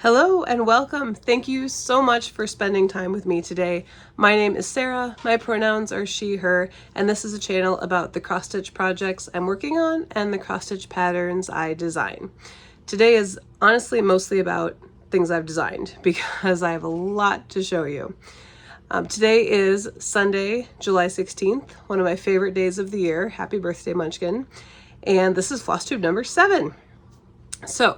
Hello and welcome. Thank you so much for spending time with me today. My name is Sarah, my pronouns are she, her, and this is a channel about the cross-stitch projects I'm working on and the cross-stitch patterns I design. Today is honestly mostly about things I've designed because I have a lot to show you. Today is Sunday, July 16th, one of my favorite days of the year. Happy birthday, Munchkin. And this is Flosstube number 7. So,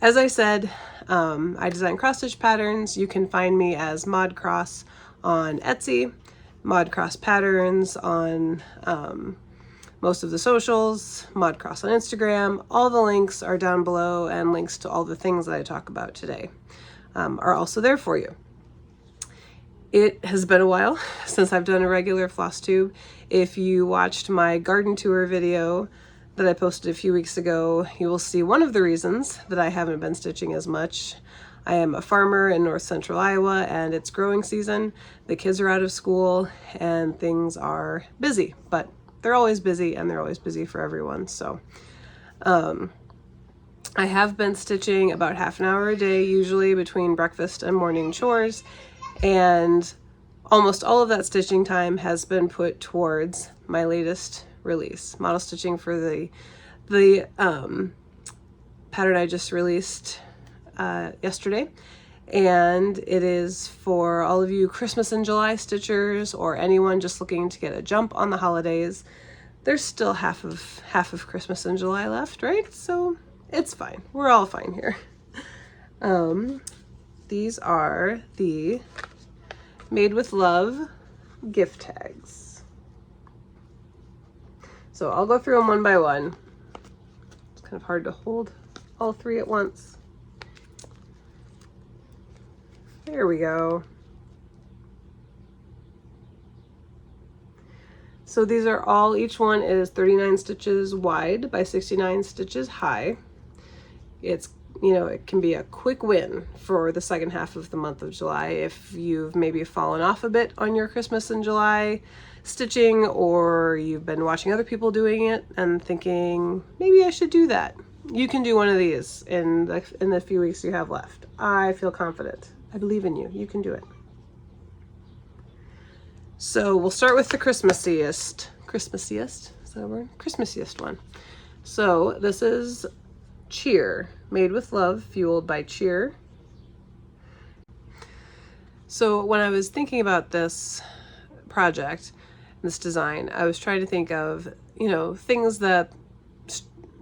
as I said, I design cross-stitch patterns. You can find me as ModCross on Etsy, ModCross Patterns on most of the socials, ModCross on Instagram. All the links are down below, and links to all the things that I talk about today are also there for you. It has been a while since I've done a regular Flosstube. If you watched my garden tour video that I posted a few weeks ago, you will see one of the reasons that I haven't been stitching as much. I am a farmer in north central Iowa and it's growing season. The kids are out of school and things are busy, but they're always busy and they're always busy for everyone. So I have been stitching about half an hour a day, usually between breakfast and morning chores, and almost all of that stitching time has been put towards my latest release, model stitching for the pattern I just released yesterday, and it is for all of you Christmas in July stitchers or anyone just looking to get a jump on the holidays. There's still half of Christmas in July left, right? So it's fine. We're all fine here. These are the Made with Love gift tags. So I'll go through them one by one. It's kind of hard to hold all three at once. There we go. So these are all, each one is 39 stitches wide by 69 stitches high. It's, you know, it can be a quick win for the second half of the month of July if you've maybe fallen off a bit on your Christmas in July stitching, or you've been watching other people doing it and thinking, maybe I should do that. You can do one of these in the few weeks you have left. I feel confident. I believe in you. You can do it. So we'll start with the Christmassiest, is that a word? Christmassiest one. So this is Cheer, Made with Love, fueled by cheer. So when I was thinking about this project, this design, I was trying to think of, you know, things that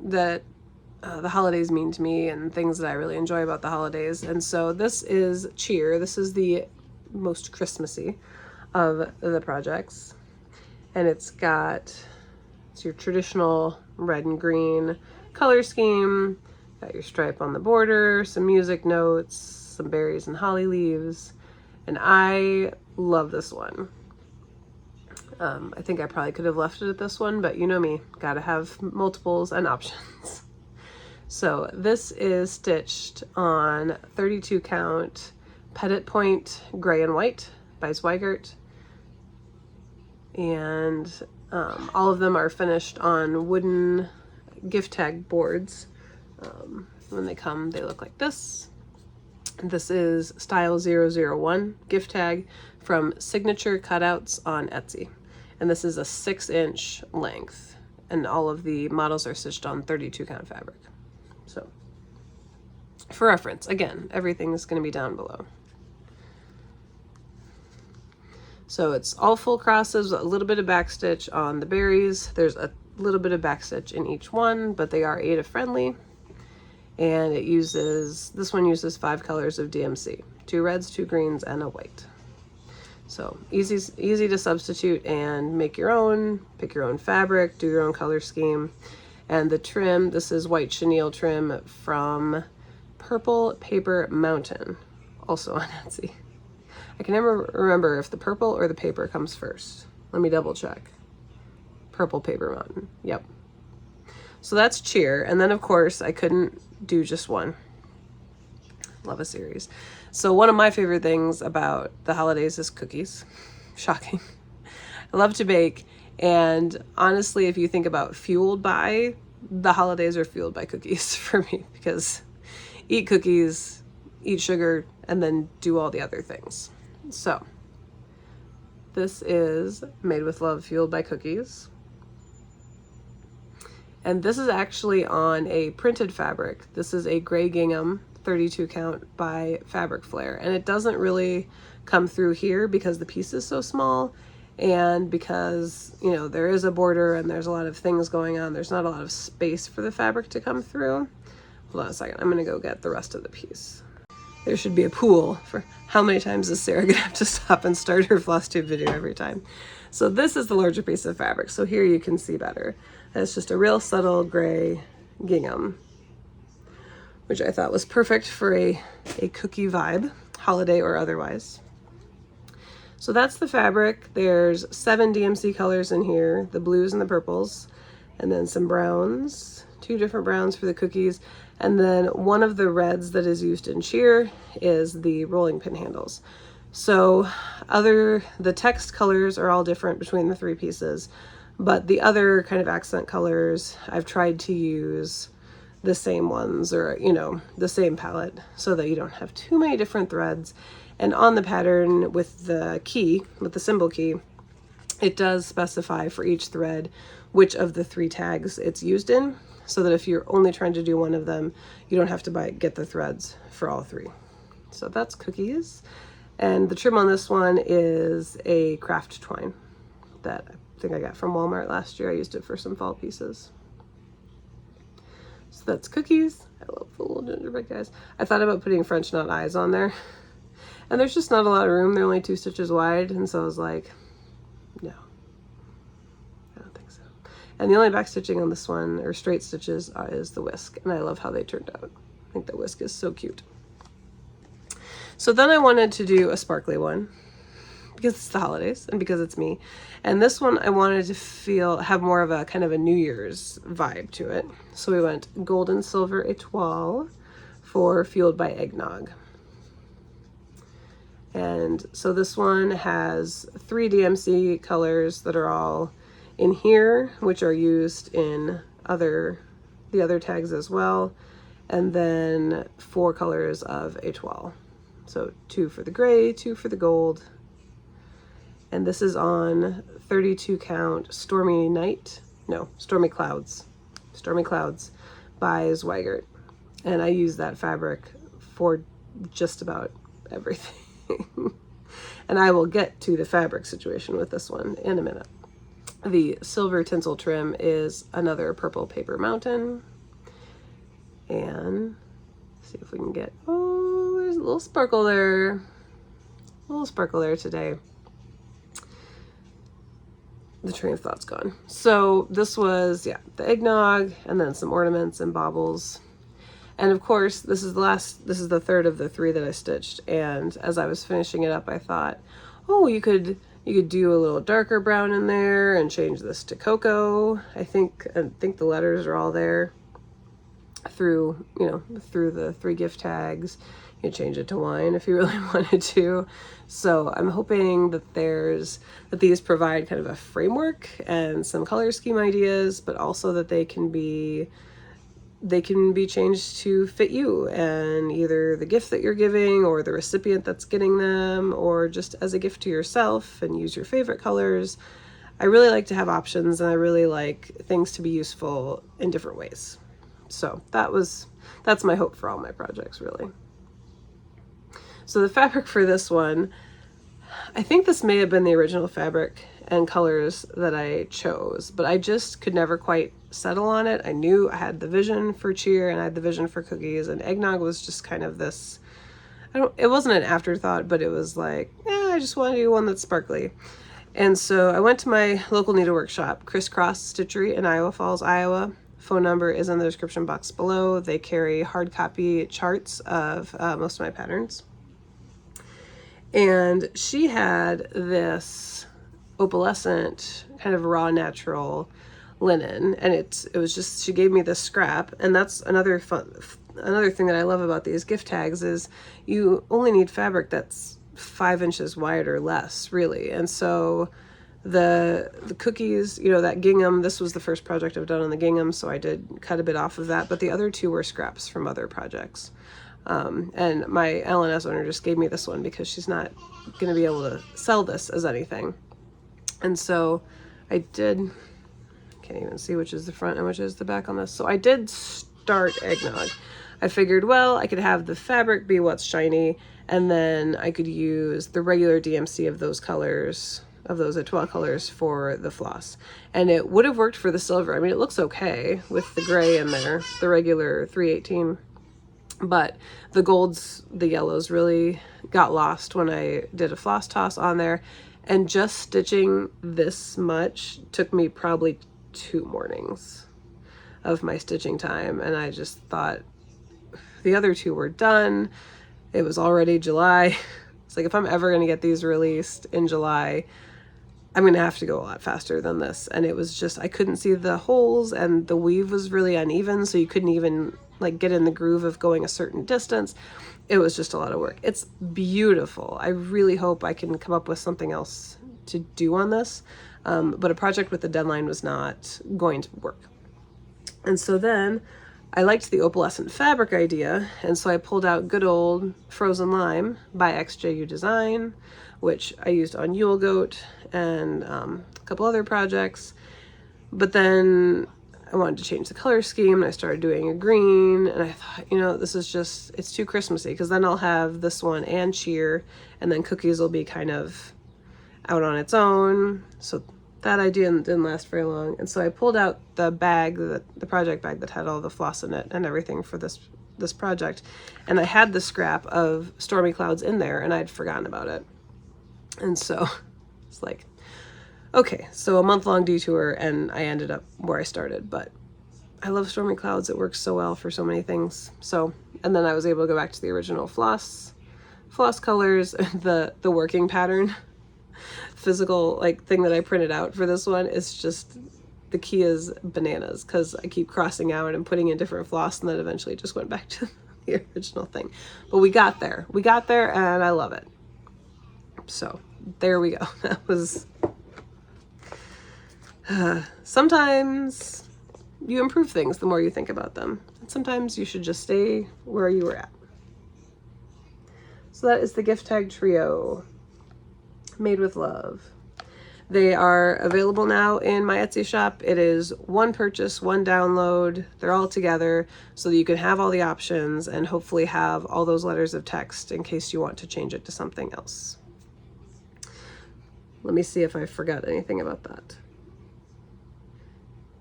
the holidays mean to me and things that I really enjoy about the holidays. And so this is Cheer. This is the most Christmassy of the projects. And it's your traditional red and green color scheme. Got your stripe on the border, some music notes, some berries and holly leaves. And I love this one. I think I probably could have left it at this one, but you know me, gotta have multiples and options. So this is stitched on 32 count Petit Point Grey and White by Zweigart. And all of them are finished on wooden gift tag boards. When they come, they look like this. This is style 001 gift tag from SignatureCutouts on Etsy. And this is a 6-inch length. And all of the models are stitched on 32 count fabric. So for reference, again, everything is going to be down below. So it's all full crosses, a little bit of backstitch on the berries. There's a little bit of backstitch in each one, but they are Ada friendly. And this one uses 5 colors of DMC, 2 reds, 2 greens, and a white. So easy to substitute and make your own, pick your own fabric, do your own color scheme. And the trim, this is white chenille trim from Purple Paper Mountain, also on Etsy. I can never remember if the purple or the paper comes first. Let me double check. Purple Paper Mountain, yep. So that's Cheer, and then of course I couldn't do just one. Love a series. So one of my favorite things about the holidays is cookies. Shocking. I love to bake, and honestly, if you think about fueled by, the holidays are fueled by cookies for me, because eat cookies, eat sugar and then do all the other things. So this is Made with Love, Fueled by Cookies. And this is actually on a printed fabric. This is a gray gingham 32 count by Fabric Flare. And it doesn't really come through here because the piece is so small, and because, you know, there is a border and there's a lot of things going on. There's not a lot of space for the fabric to come through. Hold on a second, I'm gonna go get the rest of the piece. There should be a pool for how many times is Sarah gonna have to stop and start her Flosstube video every time. So this is the larger piece of fabric. So here you can see better. It's just a real subtle gray gingham, which I thought was perfect for a cookie vibe, holiday or otherwise. So that's the fabric. There's 7 DMC colors in here, the blues and the purples, and then some browns, 2 different browns for the cookies, and then one of the reds that is used in cheer is the rolling pin handles. So the text colors are all different between the 3 pieces, but the other kind of accent colors, I've tried to use the same ones, or, you know, the same palette, so that you don't have too many different threads. And on the pattern with the key, with the symbol key, it does specify for each thread which of the 3 tags it's used in, so that if you're only trying to do one of them, you don't have to get the threads for all 3. So that's cookies. And the trim on this one is a craft twine that I think I got from Walmart last year. I used it for some fall pieces. So that's cookies. I love the little gingerbread guys. I thought about putting French knot eyes on there, and there's just not a lot of room. They're only 2 stitches wide, and so I was like, no, I don't think so. And the only back stitching on this one, or straight stitches, is the whisk, and I love how they turned out. I think the whisk is so cute. So then I wanted to do a sparkly one, because it's the holidays and because it's me. And this one I wanted to have more of a kind of a New Year's vibe to it. So we went gold and silver étoile for Fueled by Eggnog. And so this one has 3 DMC colors that are all in here, which are used in the other tags as well. And then 4 colors of étoile. So 2 for the gray, 2 for the gold. And this is on 32 count Stormy Clouds by Zweigart. And I use that fabric for just about everything. And I will get to the fabric situation with this one in a minute. The silver tinsel trim is another purple paper mountain. And see if we can get, oh, there's a little sparkle there. A little sparkle there today. The train of thought's gone. So this was, yeah, the eggnog, and then some ornaments and baubles. And of course, this is the third of the 3 that I stitched. And as I was finishing it up, I thought, oh, you could do a little darker brown in there and change this to cocoa. I think the letters are all there through the 3 gift tags. You can change it to wine if you really wanted to. So I'm hoping that these provide kind of a framework and some color scheme ideas, but also that they can be changed to fit you and either the gift that you're giving or the recipient that's getting them, or just as a gift to yourself, and use your favorite colors. I really like to have options, and I really like things to be useful in different ways. So that's my hope for all my projects, really. So the fabric for this one, I think this may have been the original fabric and colors that I chose, but I just could never quite settle on it. I knew I had the vision for cheer and I had the vision for cookies, and eggnog was just kind of this, it wasn't an afterthought, but it was like, yeah, I just want to do one that's sparkly. And so I went to my local needlework shop, Criss Stitchery in Iowa Falls, Iowa. Phone number is in the description box below. They carry hard copy charts of most of my patterns. And she had this opalescent kind of raw natural linen, and it was just, she gave me this scrap. And that's another thing that I love about these gift tags is you only need fabric that's 5 inches wide or less, really. And so the cookies, that gingham, this was the first project I've done on the gingham, so I did cut a bit off of that, but the other 2 were scraps from other projects. And my L&S owner just gave me this one because she's not going to be able to sell this as anything. And so I did, can't even see which is the front and which is the back on this. So I did start eggnog. I figured, well, I could have the fabric be what's shiny, and then I could use the regular DMC of those colors, of those Etoile colors for the floss. And it would have worked for the silver. I mean, it looks okay with the gray in there, the regular 318. But the golds, the yellows really got lost when I did a floss toss on there. And just stitching this much took me probably 2 mornings of my stitching time. And I just thought the other 2 were done. It was already July. It's like, if I'm ever going to get these released in July, I'm going to have to go a lot faster than this. And it was just, I couldn't see the holes, and the weave was really uneven, so you couldn't even like get in the groove of going a certain distance. It was just a lot of work. It's beautiful. I really hope I can come up with something else to do on this. But a project with a deadline was not going to work. And so then I liked the opalescent fabric idea, and so I pulled out good old Frozen Lime by XJU Design, which I used on Yule Goat and a couple other projects. But then I wanted to change the color scheme, and I started doing a green, and I thought, you know, this is just, it's too Christmassy, because then I'll have this one and cheer, and then cookies will be kind of out on its own. So that idea didn't last very long. And so I pulled out the bag, the project bag that had all the floss in it and everything for this project. And I had the scrap of Stormy Clouds in there, and I'd forgotten about it. And so it's like, okay, so a month-long detour, and I ended up where I started. But I love Stormy Clouds. It works so well for so many things. So, and then I was able to go back to the original floss colors, the working pattern. Physical like thing that I printed out for this one is just, the key is bananas, because I keep crossing out and putting in different floss, and then eventually just went back to the original thing. But we got there and I love it. So there we go. That was sometimes you improve things the more you think about them, and sometimes you should just stay where you were at. So that is the gift tag trio, made with love. They are available now in my Etsy shop. It is 1 purchase, 1 download. They're all together so that you can have all the options and hopefully have all those letters of text in case you want to change it to something else. Let me see if I forgot anything about that.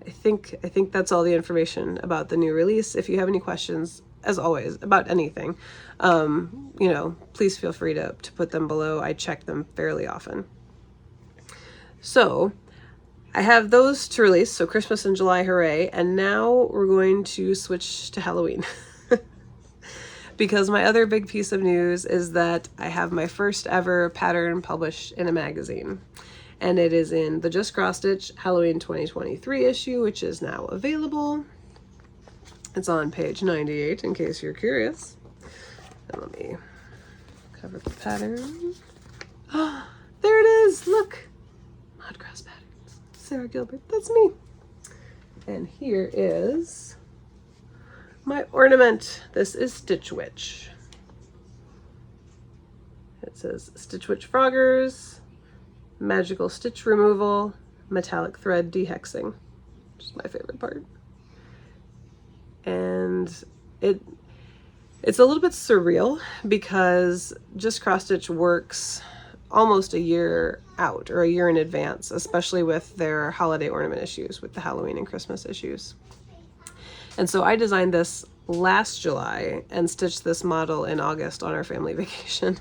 I think that's all the information about the new release. If you have any questions, as always, about anything, you know, please feel free to put them below. I check them fairly often. So I have those to release, so Christmas in July, hooray. And now we're going to switch to Halloween. Because my other big piece of news is that I have my first ever pattern published in a magazine. And it is in the Just Cross Stitch Halloween 2023 issue, which is now available. It's on page 98 in case you're curious. And let me cover the pattern. Oh, there it is, look. ModCross Patterns, Sarah Gilbert, that's me. And here is my ornament. This is Stitch Witch. It says Stitch Witch Froggers, magical stitch removal, metallic thread dehexing, which is my favorite part. And it's a little bit surreal because Just Cross Stitch works almost a year out, or a year in advance, especially with their holiday ornament issues, with the Halloween and Christmas issues. And so I designed this last July and stitched this model in August on our family vacation.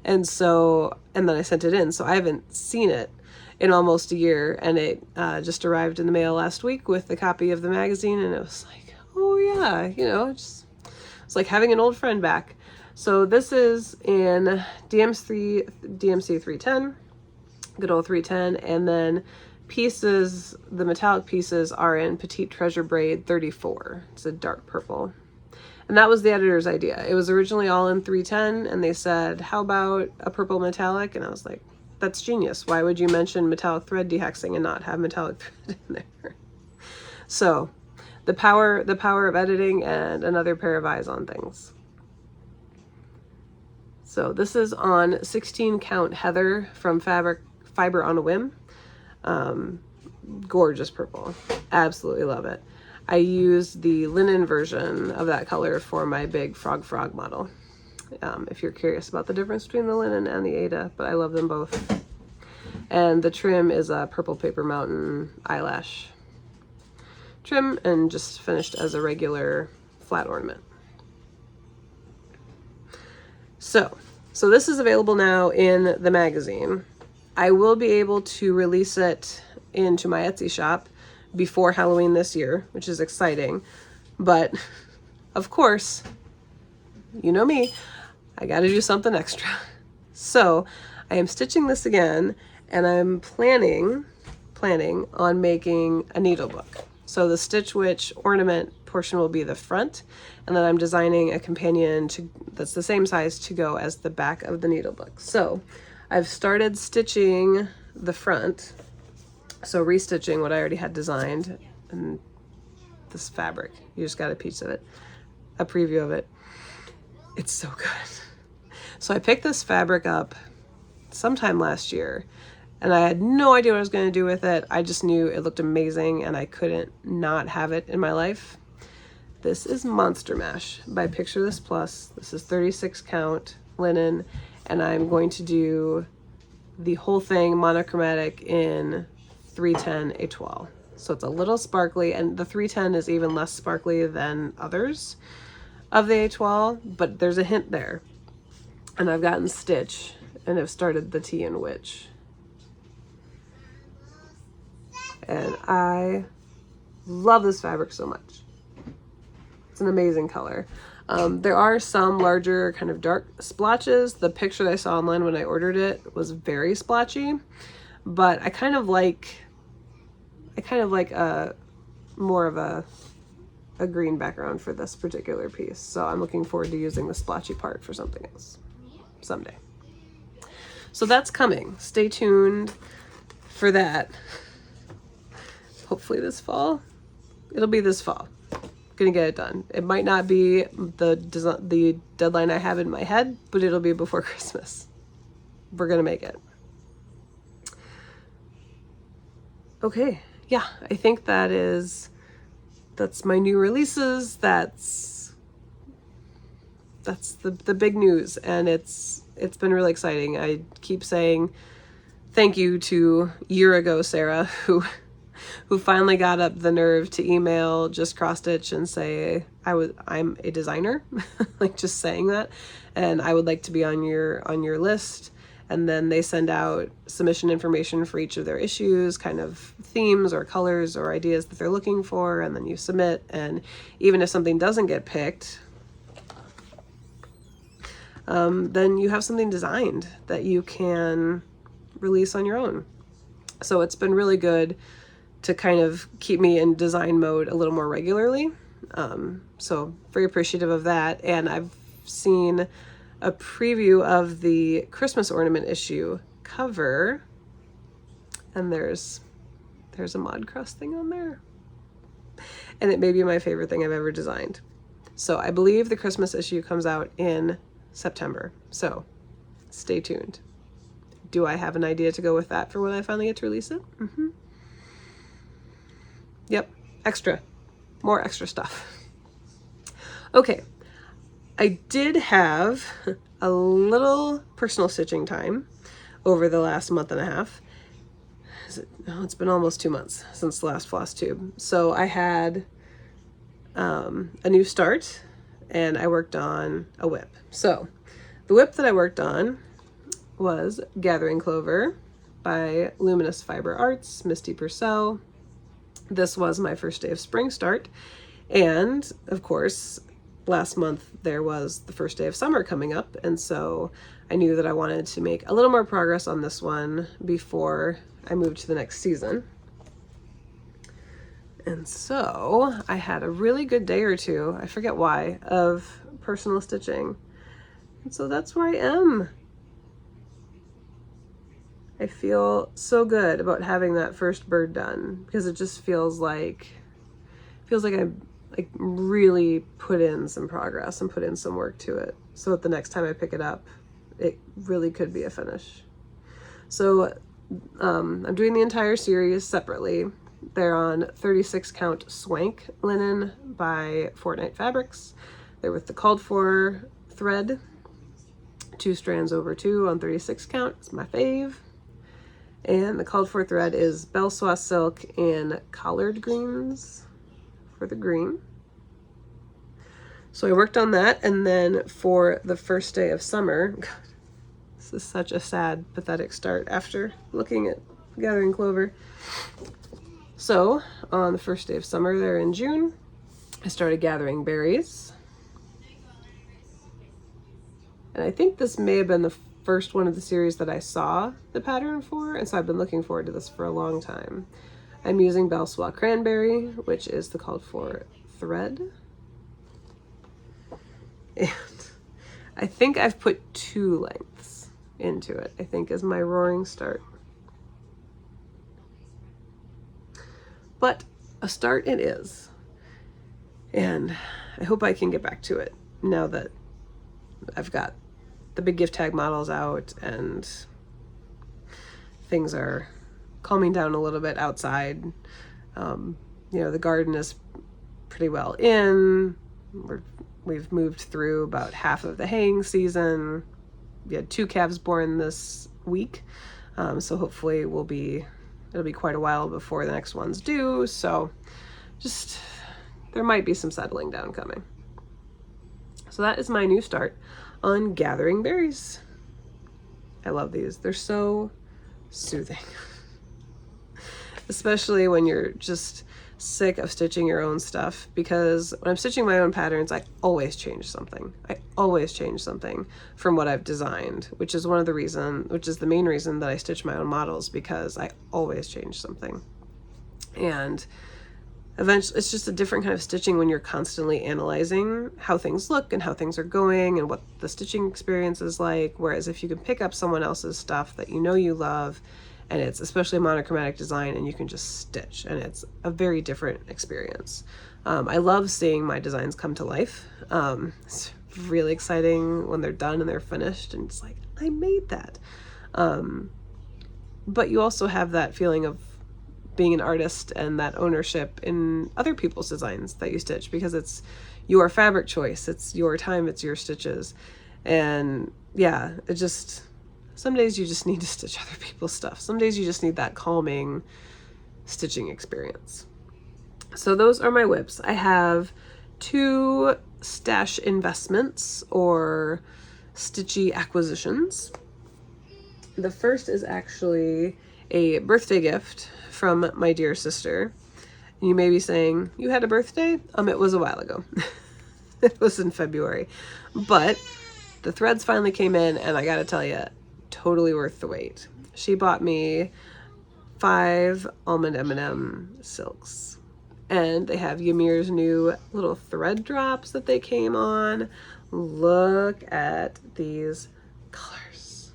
And then I sent it in. So I haven't seen it in almost a year, and it just arrived in the mail last week with a copy of the magazine, and it was like, oh yeah, you know, it's like having an old friend back. So this is in DMC 310, good old 310, and then pieces, the metallic pieces are in Petite Treasure Braid 34. It's a dark purple. And that was the editor's idea. It was originally all in 310, and they said, how about a purple metallic? And I was like, that's genius. Why would you mention metallic thread dehexing and not have metallic thread in there? So the power of editing and another pair of eyes on things. So this is on 16 count heather from Fiber on a Whim. Gorgeous purple. Absolutely love it. I used the linen version of that color for my big frog model. If you're curious about the difference between the linen and the Ada, but I love them both. And the trim is a Purple Paper Mountain eyelash trim, and just finished as a regular flat ornament. So this is available now in the magazine. I will be able to release it into my Etsy shop before Halloween this year, which is exciting. But of course, you know me, I gotta do something extra. So I am stitching this again, and I'm planning on making a needle book. So the Stitch Witch ornament portion will be the front, and then I'm designing a companion that's the same size to go as the back of the needle book. So I've started stitching the front, so restitching what I already had designed, and this fabric, you just got a piece of it, a preview of it. It's so good. So I picked this fabric up sometime last year, and I had no idea what I was going to do with it. I just knew it looked amazing and I couldn't not have it in my life. This is Monster Mash by Picture This Plus. This is 36 count linen, and I'm going to do the whole thing monochromatic in 310 étoile. So it's a little sparkly, and the 310 is even less sparkly than others of the étoile, but there's a hint there. And I've gotten Stitch and have started the Tea and Witch. And I love this fabric so much. It's an amazing color. There are some larger kind of dark splotches. The picture that I saw online when I ordered it was very splotchy, but I kind of like a more of a green background for this particular piece. So I'm looking forward to using the splotchy part for something else someday. So that's coming. Stay tuned for that. Hopefully this fall. It'll be this fall. Gonna get it done. It might not be the deadline I have in my head, but it'll be before Christmas. We're gonna make it. Okay, yeah, I think that's my new releases. That's the big news, and it's been really exciting. I keep saying thank you to year ago Sarah, who finally got up the nerve to email Just Cross Stitch and say I'm a designer, like just saying that, and I would like to be on your list. And then they send out submission information for each of their issues, kind of themes or colors or ideas that they're looking for, and then you submit. And even if something doesn't get picked, then you have something designed that you can release on your own. So it's been really good to kind of keep me in design mode a little more regularly. So very appreciative of that. And I've seen a preview of the Christmas ornament issue cover, and there's a ModCross thing on there, and it may be my favorite thing I've ever designed. So I believe the Christmas issue comes out in September, so stay tuned. Do I have an idea to go with that for when I finally get to release it? Yep, more extra stuff. Okay, I did have a little personal stitching time over the last month and a half. It's been almost 2 months since the last Flosstube. So I had a new start, and I worked on a whip. So the whip that I worked on was Gathering Clover by Luminous Fiber Arts, Misty Purcell. This was my first day of spring start, and of course last month there was the first day of summer coming up, and so I knew that I wanted to make a little more progress on this one before I moved to the next season. And so I had a really good day or two, I forget why, of personal stitching. And so that's where I am. I feel so good about having that first bird done, because it just feels like I really put in some progress and put in some work to it, so that the next time I pick it up, it really could be a finish. So I'm doing the entire series separately. They're on 36 count swank linen by Fortnite Fabrics. They're with the called for thread, 2 strands over 2 on 36 count. It's my fave. And the called for thread is Belsois silk in collard greens for the green. So I worked on that, and then for the first day of summer, God, this is such a sad, pathetic start after looking at gathering clover. So on the first day of summer there in June, I started gathering berries. And I think this may have been the first one of the series that I saw the pattern for, and so I've been looking forward to this for a long time. I'm using Belsois cranberry, which is the called for thread. And I think I've put 2 lengths into it, I think is my roaring start. But a start it is. And I hope I can get back to it now that I've got the big gift tag models out and things are calming down a little bit outside. You know, the garden is pretty well in. We've moved through about half of the haying season. We had 2 calves born this week, so hopefully it'll be quite a while before the next one's due. So just there might be some settling down coming. So that is my new start on gathering berries. I love these. They're so soothing, especially when you're just sick of stitching your own stuff, because when I'm stitching my own patterns, I always change something. I always change something from what I've designed, which is the main reason that I stitch my own models, because I always change something. And eventually it's just a different kind of stitching when you're constantly analyzing how things look and how things are going and what the stitching experience is like. Whereas if you can pick up someone else's stuff that you know you love, and it's especially monochromatic design, and you can just stitch, and it's a very different experience. I love seeing my designs come to life. It's really exciting when they're done and they're finished, and it's like, I made that. But you also have that feeling of being an artist and that ownership in other people's designs that you stitch, because it's your fabric choice, it's your time, it's your stitches. And yeah, it just, some days you just need to stitch other people's stuff. Some days you just need that calming stitching experience. So those are my whips. I have 2 stash investments or stitchy acquisitions. The first is actually a birthday gift from my dear sister. You may be saying, you had a birthday? It was a while ago. It was in February. But the threads finally came in, and I gotta tell you, totally worth the wait. She bought me 5 almond M&M silks, and they have Ymir's new little thread drops that they came on. Look at these colors.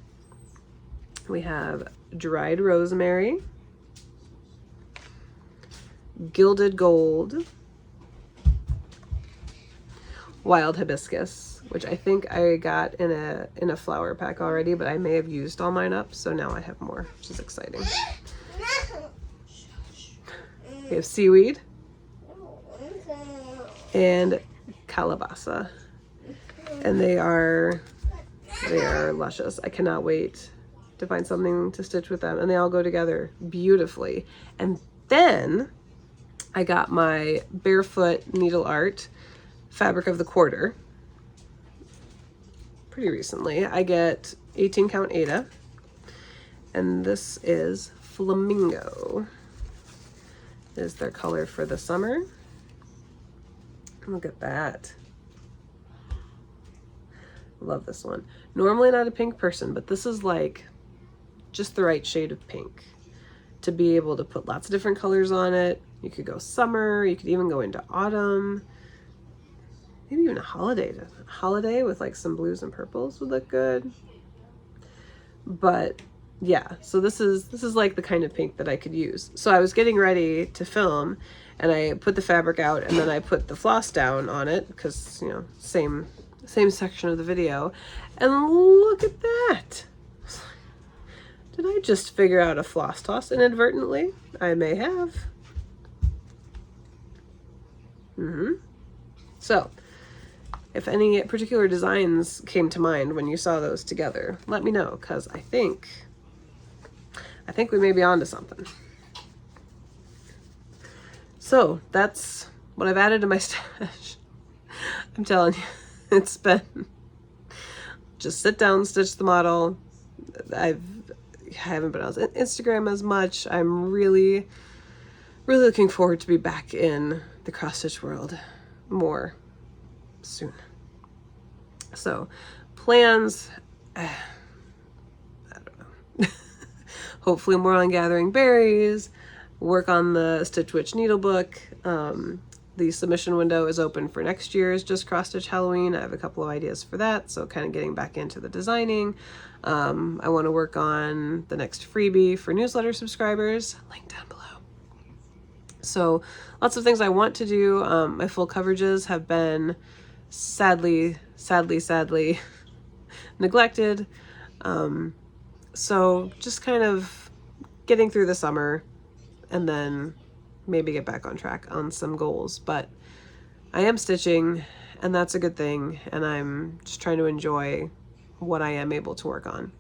We have dried rosemary, gilded gold, wild hibiscus, which I think I got in a flower pack already, but I may have used all mine up, so now I have more, which is exciting. We have seaweed and calabasa, and they are luscious. I cannot wait to find something to stitch with them, and they all go together beautifully. And then I got my Barefoot Needle Art Fabric of the Quarter pretty recently. I get 18 count Aida, and this is Flamingo, is their color for the summer. Look at that. Love this one. Normally not a pink person, but this is like just the right shade of pink to be able to put lots of different colors on it. You could go summer, you could even go into autumn, maybe even a holiday with like some blues and purples would look good. But yeah, so this is like the kind of pink that I could use. So I was getting ready to film, and I put the fabric out, and then I put the floss down on it, because, you know, same same section of the video, and look at that. Did I just figure out a floss toss inadvertently? I may have. So, if any particular designs came to mind when you saw those together, let me know, because I think we may be onto something. So that's what I've added to my stash. I'm telling you, it's been just sit down, stitch the model. I haven't been on Instagram as much. I'm really looking forward to be back in the cross stitch world more soon. So plans, I don't know. Hopefully more on gathering berries, work on the Stitch Witch needlebook. The submission window is open for next year's Just Cross Stitch Halloween. I have a couple of ideas for that, so kind of getting back into the designing. I want to work on the next freebie for newsletter subscribers, link down below. So lots of things I want to do. My full coverages have been sadly neglected. So just kind of getting through the summer and then maybe get back on track on some goals. But I am stitching, and that's a good thing, and I'm just trying to enjoy what I am able to work on.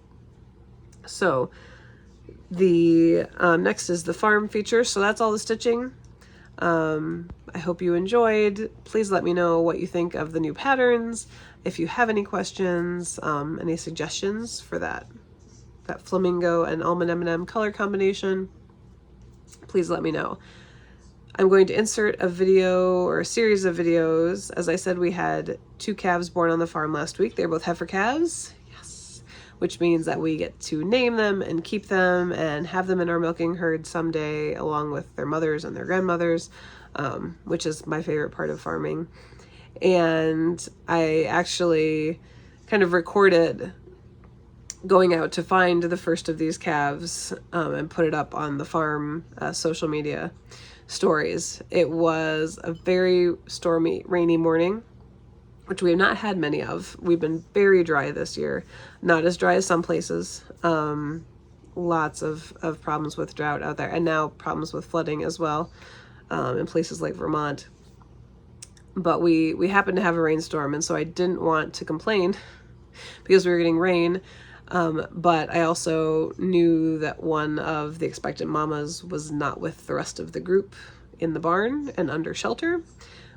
So the next is the farm feature, so that's all the stitching. I hope you enjoyed. Please let me know what you think of the new patterns. If you have any questions, any suggestions for that flamingo and almond M&M color combination, please let me know. I'm going to insert a video or a series of videos. As I said, we had 2 calves born on the farm last week. They're both heifer calves. Yes. Which means that we get to name them and keep them and have them in our milking herd someday, along with their mothers and their grandmothers, which is my favorite part of farming. And I actually kind of recorded going out to find the first of these calves and put it up on the farm social media stories. It was a very stormy, rainy morning, which we have not had many of. We've been very dry this year, not as dry as some places. Lots of problems with drought out there, and now problems with flooding as well in places like Vermont. But we happened to have a rainstorm, and so I didn't want to complain because we were getting rain. But I also knew that one of the expectant mamas was not with the rest of the group in the barn and under shelter,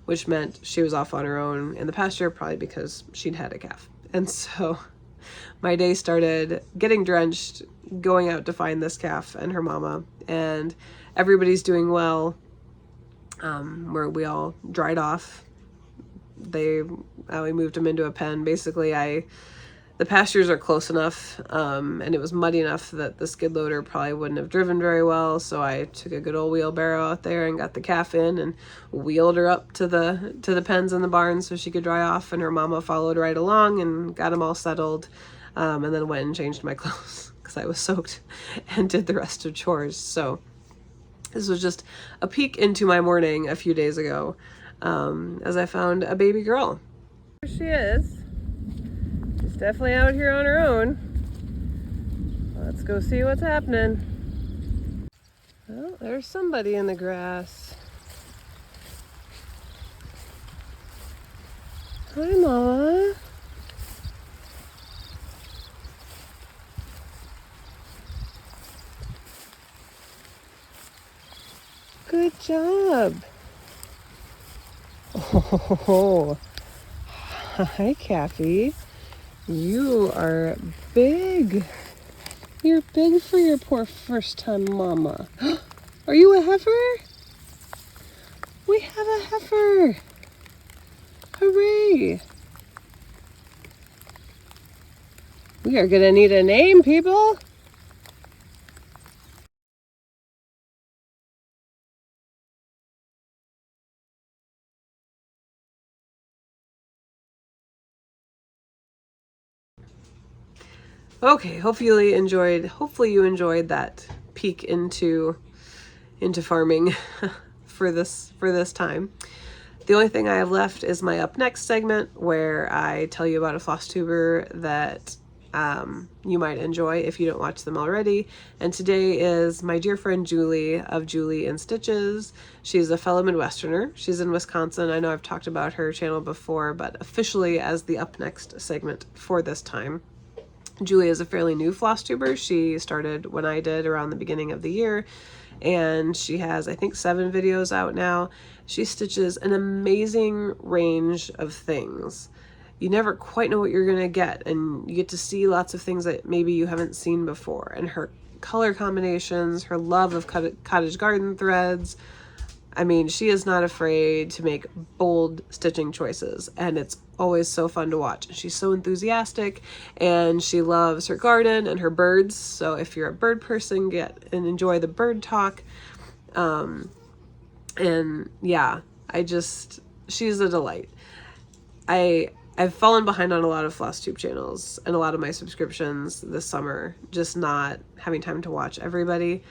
which meant she was off on her own in the pasture, probably because she'd had a calf. And so my day started getting drenched, going out to find this calf and her mama, and everybody's doing well. Where we all dried off. We moved them into a pen. Basically, the pastures are close enough, and it was muddy enough that the skid loader probably wouldn't have driven very well. So I took a good old wheelbarrow out there and got the calf in and wheeled her up to the pens in the barn so she could dry off. And her mama followed right along and got them all settled, and then went and changed my clothes because I was soaked and did the rest of chores. So this was just a peek into my morning a few days ago, as I found a baby girl. There she is. She's definitely out here on her own. Let's go see what's happening. Well, there's somebody in the grass. Hi, Mama. Good job. Oh, hi, Kathy. You are big. You're big for your poor first-time mama. Are you a heifer? We have a heifer. Hooray. We are gonna need a name, people. Okay, hopefully you enjoyed that peek into farming for this time. The only thing I have left is my Up Next segment, where I tell you about a Flosstuber that you might enjoy if you don't watch them already. And today is my dear friend Julie of Julie in Stitches. She's a fellow Midwesterner. She's in Wisconsin. I know I've talked about her channel before, but officially as the Up Next segment for this time. Julie is a fairly new Flosstuber. She started when I did around the beginning of the year, and she has, I think, 7 videos out now. She stitches an amazing range of things. You never quite know what you're gonna get, and you get to see lots of things that maybe you haven't seen before. And her color combinations, her love of cottage garden threads. I mean, she is not afraid to make bold stitching choices, and it's always so fun to watch. She's so enthusiastic, and she loves her garden and her birds. So if you're a bird person, get and enjoy the bird talk. And yeah, she's a delight. I've fallen behind on a lot of Flosstube channels and a lot of my subscriptions this summer, just not having time to watch everybody.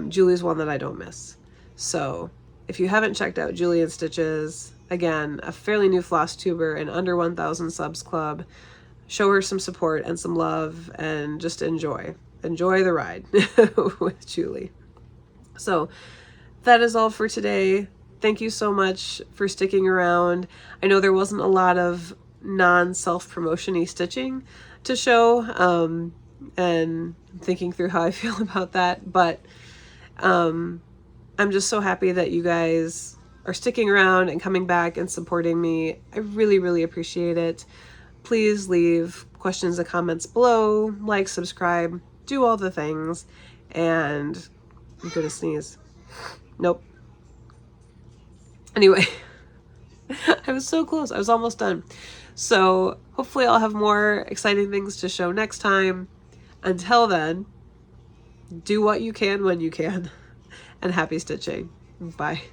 Julie's one that I don't miss. So if you haven't checked out Julie in Stitches, again, a fairly new Flosstuber in under 1,000 subs club, show her some support and some love, and just enjoy the ride with Julie. So that is all for today. Thank you so much for sticking around. I know there wasn't a lot of non-self-promotion-y stitching to show, and I'm thinking through how I feel about that, but I'm just so happy that you guys are sticking around and coming back and supporting me. I really, really appreciate it. Please leave questions and comments below, like, subscribe, do all the things, and I'm gonna sneeze. Nope. Anyway, I was so close. I was almost done. So hopefully I'll have more exciting things to show next time. Until then, do what you can when you can, and happy stitching. Bye.